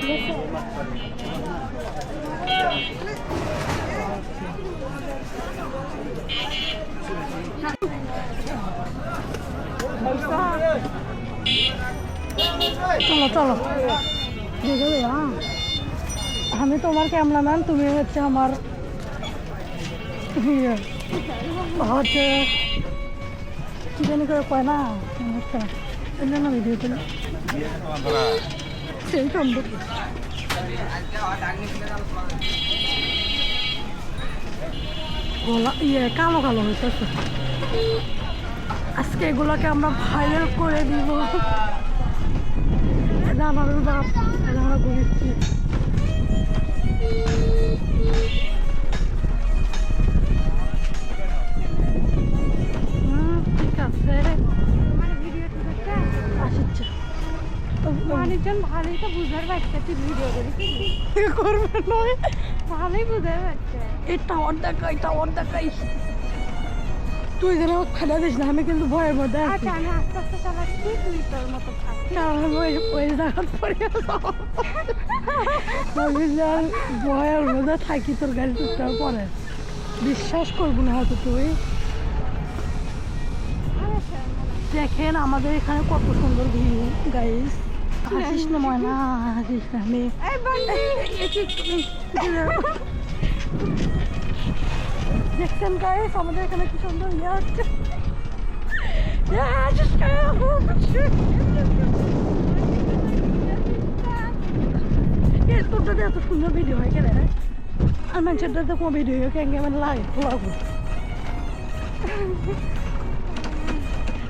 চলো চলো দেখে আমি তোমার ক্যামেরাম্যান, তুমি হচ্ছে আমার হচ্ছে কি জানি করে কয় না না ভিডিও করে সেই সম্ভব। গলা কালো কালো হইতেছে। আজকে এগুলোকে আমরা ভাইরাল করে দিব। আমার বাপ আমরা ঘুরেছি। ঠিক আছে আসছে মানুষজন ভালোই তো বুঝার পারছে তুই ভিডিও করিস করবে নয়, ভালোই বুঝার পারছে। এটা ওর দেখাই তুই যেন খেলা দিস না, আমি কিন্তু ভয়ের মধ্যে আছি। আচ্ছা আমি আস্তে আস্তে চালাচ্ছি, তুই তোর মতো থাকবি। কারণ ওই জায়গার পরে ভয়ের মধ্যে থাকি তোর গাড়ি টুকটার পরে বিশ্বাস করবো না হয়তো তুই। দেখেন আমাদের এখানে কত সুন্দর ভিউ গাইস। হাসিস না ময়না, হাসিস না। আমি দেখছেন গাইস আমাদের এখানে কি সুন্দর ইয়ে হচ্ছে। তোরটাতে এত সুন্দর ভিডিও হয় কেন? আর মানুষেরটাতে কোনো ভিডিও কেন মানে লাগে লাগবো।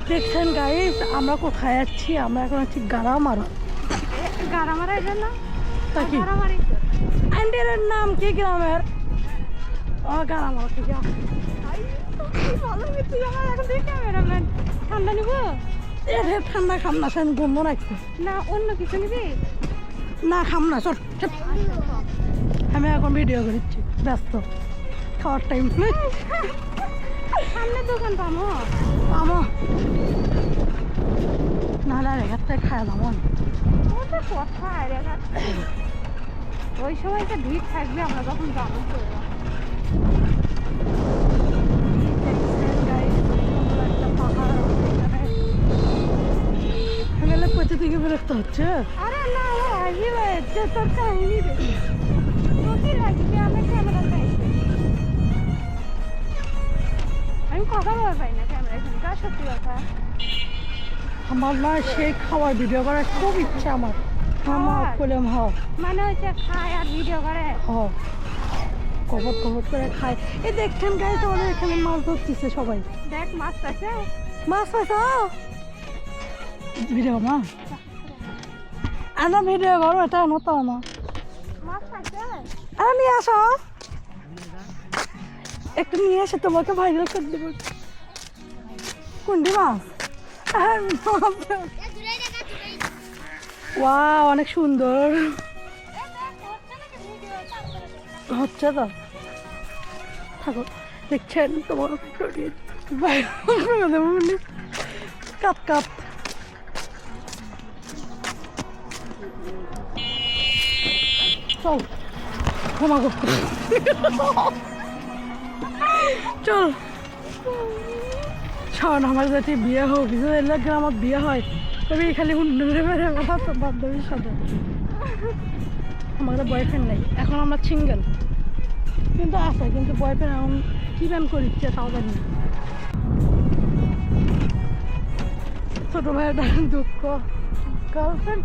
দেখছেন গাইস আমরা কোথায় যাচ্ছি? আমরা এখন আছি গারামারা। গারামারার জন্য তা কি আন্টির নাম কি গ্রামের? ও গারামারা থেকে তুই আমার এখন তুই ক্যামেরাম্যান, ঠান্ডা নিবো ঠান্ডা খাম না, সেন গন্ধ রাখছে না অন্য কিছু নিবি না, খাম না চল। আমি এখন ভিডিও করছি, ব্যস্ত, খাওয়ার টাইম সামনে দোকান পামো আমো নাহলে আর এখান থেকে খাওয়া দাম ওটা কথা ওই সময়টা ভিড় থাকবে আমরা যখন যাবো। কোথা থেকে বিরক্ত হচ্ছে? আরে না হাসি হচ্ছে তোর কাহিনী দেখি তোকে লাগবে আমার ক্যামেরা চাইছে। আমি কথা বলতে পারি না ক্যামেরা এখানে, কার সত্যি কথা। আমার না সেই খাওয়ার ভিডিও করার খুব ইচ্ছা আমার। আমার করলাম মানে হচ্ছে খায় আর ভিডিও করে কবর করে খায়। এই দেখছেন গাইস আমাদের এখানে মাছ ধরতেছে সবাই। দেখ মাছ আছে, মাছ পাইছো ভিডিও মা আনা ভিডিও করো, এটা মতো না মাছ আছে আর নিয়ে আসো, একটু নিয়ে এসে তোমাকে ভাইরাল করে দেবো। কোনটি মাছ? ওয়াও অনেক সুন্দর হচ্ছে তো। থাকো দেখছেন তোমার কাপ কাপ চল ঘুমাগো চল। শোন আমার যাতে বিয়ে হোক, গ্রামত বিয়ে হয় তবে খালি হুন্ডুরে মেরে বেড়াতো বান্ধবীর সাথে। আমাদের বয়ফ্রেন্ড নেই এখন, আমরা সিঙ্গেল, কিন্তু আছে কিন্তু বয়ফ্রেন্ড এখন কি ব্যান করিচ্ছে তাও জানি না। ছোট ভাইয়ের দুঃখ গার্লফ্রেন্ড।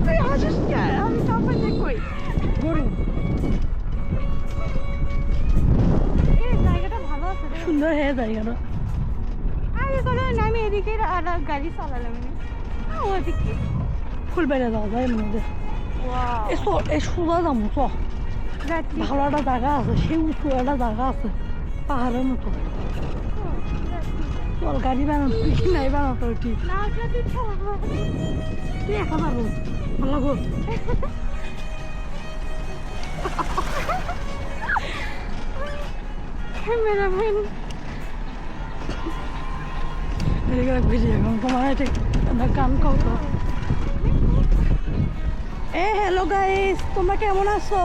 তুই হাসিস কে? আমি তারপর দেখই গরু। জায়গাটা ভালো আছে, সুন্দর হয়ে জায়গাটা। আগে করে আমি এদিকে আর গাড়ি চালালাম ওদিকে ফুলবাড়ি যাওয়া যায় মধ্যে। এই সোজা যাবো চ, ভালো একটা জায়গা আছে, সেই উঁচু একটা জায়গা আছে পাহাড়ের মতো। চল গাড়ি বানাতো কি নাই বানাতো ঠিক তুই একা যাবো ভালো গো। ক্যামেরাম্যান ভিডিও তোমার ঠিক গান খাও তো হ্যালো গাইস, তোমরা কেমন আছো?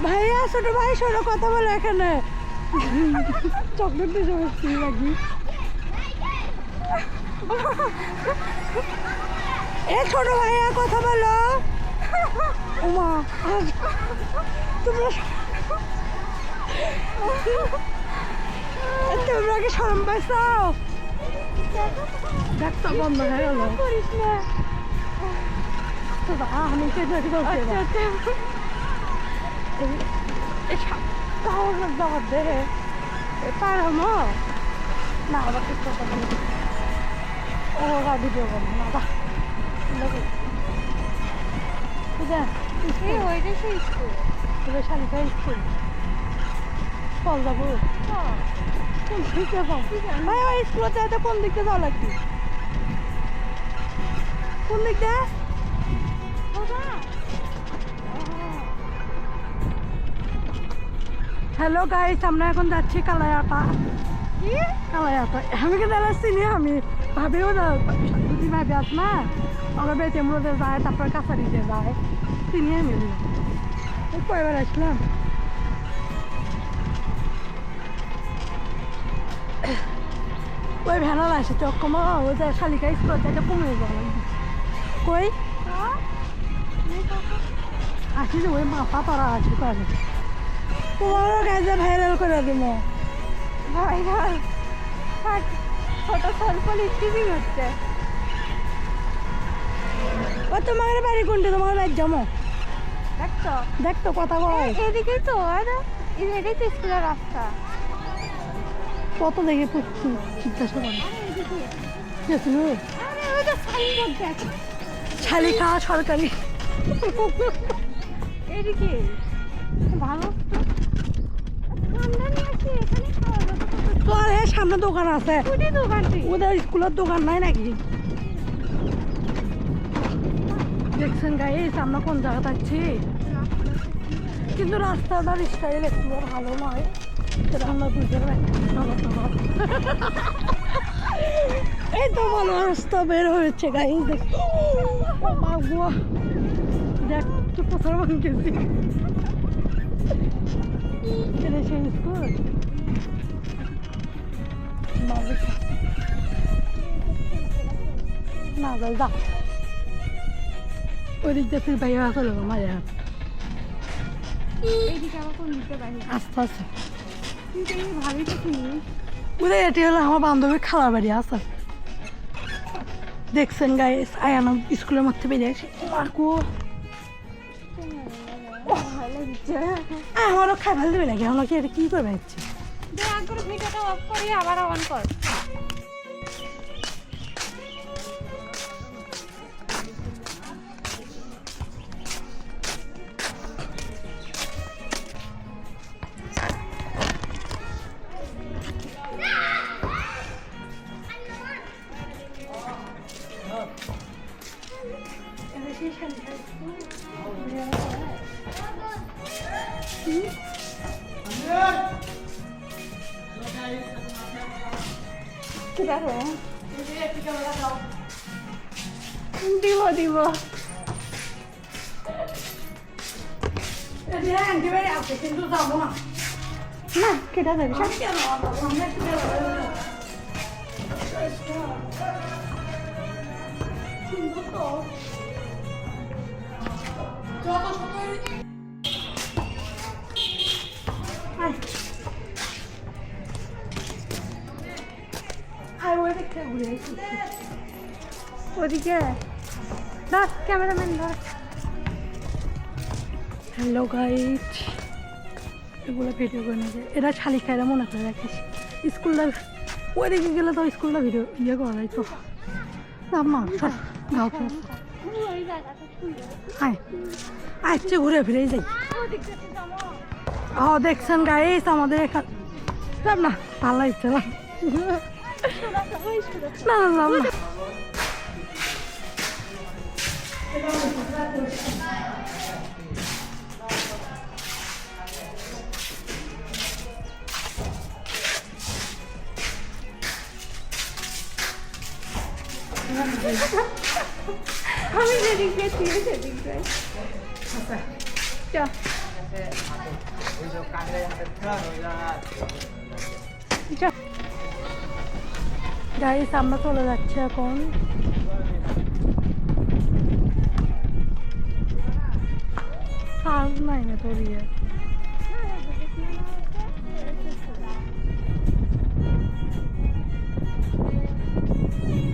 ভাইয়া ছোট ভাই শোনো কথা বলো এখানে। চকলেট দিয়ে বসছি নাকি? ছোট ভাইয়া কথা বলো। ওমা তোমরা তোমরা কি শরম পাইছো? ডাক্তার বন্ধ হয়ে গেল। আমি কেটে দে পার হমো না আবার কিছু ও ভিডিও করবো না বা ওইটা সেই স্কুল শালিকা স্কুল চল যাবো। কোন দিকে যাও ভাই? ওই স্কুলতে এত কোন দিকে যাওয়া লাগবে? কোন দিক দিয়ে? হ্যালো গাইস, আমরা এখন যাচ্ছি কালায়াটা। কালায়াটা আমি কে দাঁড়াচ্ছি নি, আমি ভাবিও দুদিন ভাবি আস না আমরা বেঁচে মরতে যায়, তারপর কাছারিতে যায়, চিনিয়ে মিলি কয়বার আসলাম। ওই ভ্যানার আসে চক্কমা ওই যে শালিকা স্কুল থেকে কমে যাবে কই আসি যে ওই মাথা তারা আছে তাহলে তোমারও গাইজে ভাইরাল করে দিব। ভাইরাল ফটো স্বল্প লিখতেই হচ্ছে। ও তোমার বাড়ি কোনটা? তোমার বাড়ি জমো দেখতো দেখতো কথা কয় এদিকেই তো, আর এটাই তো স্কুলের রাস্তা। কত দেখে জিজ্ঞাসা করে শালিকা সরকারি এদিকে ভালো তো আর সামনে দোকান আছে, ওদের স্কুলের দোকান নাই নাকি? দেখছেন গাইস আমরা কোন জায়গা থাকছি, কিন্তু রাস্তাটার স্টাইল একটু ভালো নয়, সেটা আমরা বুঝতে পারি। এই তো ভালো রাস্তা বের হয়েছে গাইস, দেখ দেখ তো প্রচার গেছি সেই স্কুল না যাই যা ওই দিক দিয়ে ফির বাইরে আসলে মাঝে আস্তে আস্তে ওদের এটি হলো আমার বান্ধবীর খালার বাড়ি আছে। দেখছেন গাইস আয়ানা স্কুলের মধ্যে বেরিয়ে আসে আমারও খাই ভালো দেবে নাকি? আমরা কি এটা কি করবে হচ্ছে? ভিডিওটা অফ করি আবার অন কর। দিব দিব কিন্তু যাবো না না কেটে যাবে ওদিকে ধর ক্যামেরাম্যান ধর। হ্যালো গাইস, এগুলো ভিডিও করে নেবে এরা শালিকারা মনে করে রাখিস। স্কুলটা ওই দিকে গেলে তো স্কুলটা ভিডিও ইয়ে করা যায় তো না গাও তো আসছে ঘুরে ফিরেই যাই। দেখছেন গাইস আমাদের এখানে না ভালো লাগছে না না না না আমি যেদিক দিয়ে তুই সেদিক দিয়ে চল গাইস আমরা চলে যাচ্ছি এখন কাজ নাই না তোর ইয়ে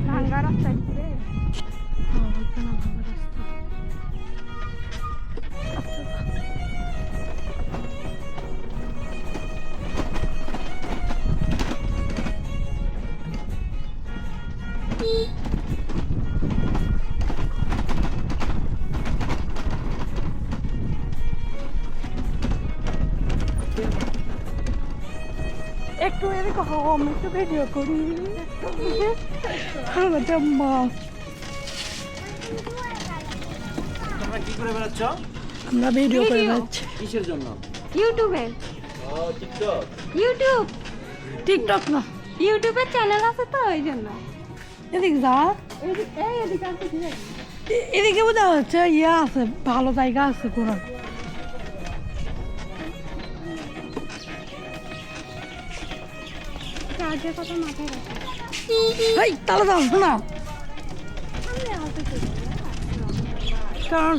ভাঙ্গা রাস্তা ঘুরে একটু এদিকে হম একটু ভিডিও করি জম্মা তোমরা কি করে বেড়াচ্ছ? আমরা ভিডিও করে Video? যাচ্ছি কিসের জন্য? ইউটিউবে ও টিকটক। ইউটিউব টিকটক না ইউটিউবের চ্যানেল আছে তো ওই জন্য এদিকে যা এই এদিকে আসতে ঠিক আছে এদিকে বোঝা যাচ্ছে ইয়ে আছে ভালো জায়গা আছে ঘোরার চার্জের কথা মাথায় রাখো এই তাহলে যাও শোনা সামনে আসতে ঠিক কারণ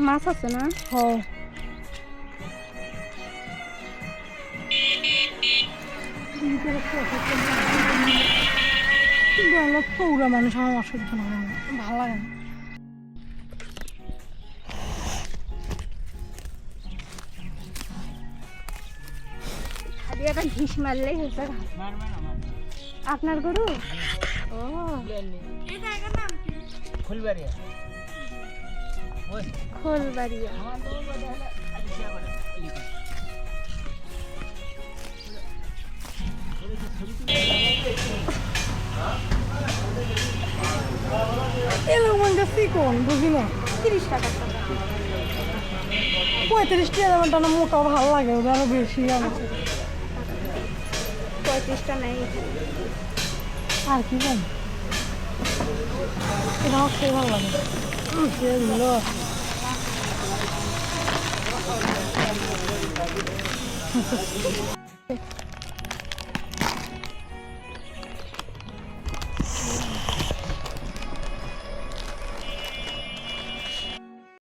মাছ আছে না হ্যাঁ পৌরা মানুষ আমার অসহ্য না ভালো লাগে না একটা ঘিস মারলেই হচ্ছে ঘাস। আপনার গরু? ও এই জায়গার নাম কি? ফুলবাড়িয়া ওই খোলবাড়িয়া। আমার তো বলে হলো আলিশা বলে এরকম চিকন বুঝি না 30 টাকা। 35 টাকা আমার টানা মোটা ভালো লাগে ওদের আরো বেশি আমার 35টা নেই। আর কি জানি এটা আমার খেয়ে ভালো লাগে সেগুলো